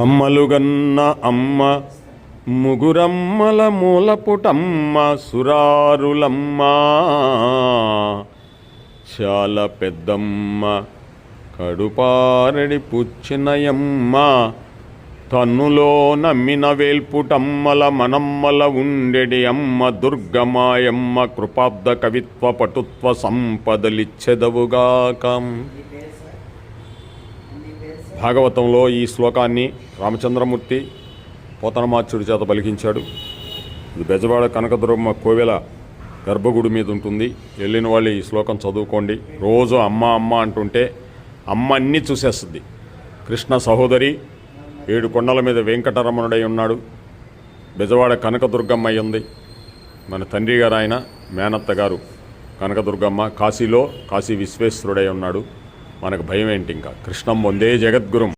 అమ్మలుగన్న అమ్మ ముగురమ్మల మూలపుటమ్మ సురారులమ్మ చాలా పెద్దమ్మ కడుపారడి పుచ్చినయమ్మ తన్నులో నమ్మిన వేల్పుటమ్మల మనమ్మల ఉండెడి అమ్మ దుర్గమాయమ్మ కృపాబ్ద కవిత్వ పటుత్వ సంపదలిచ్చెదవుగాకం. భాగవతంలో ఈ శ్లోకాన్ని రామచంద్రమూర్తి పోతనమాచ్యుడి చేత పలికించాడు. ఇది బెజవాడ కనకదుర్గమ్మ కోవెల గర్భగుడి మీద ఉంటుంది. వెళ్ళిన వాళ్ళు ఈ శ్లోకం చదువుకోండి. రోజు అమ్మ అమ్మ అంటుంటే అమ్మ అన్నీ చూసేస్తుంది. కృష్ణ సహోదరి 7 కొండల మీద వెంకటరమణుడై ఉన్నాడు. బెజవాడ కనకదుర్గమ్మ అయి ఉంది. మన తండ్రి గారు ఆయన మేనత్త గారు కనకదుర్గమ్మ. కాశీలో కాశీ విశ్వేశ్వరుడై ఉన్నాడు. మనకు భయం ఏంటి? ఇంకా కృష్ణం వందే జగద్గురుం.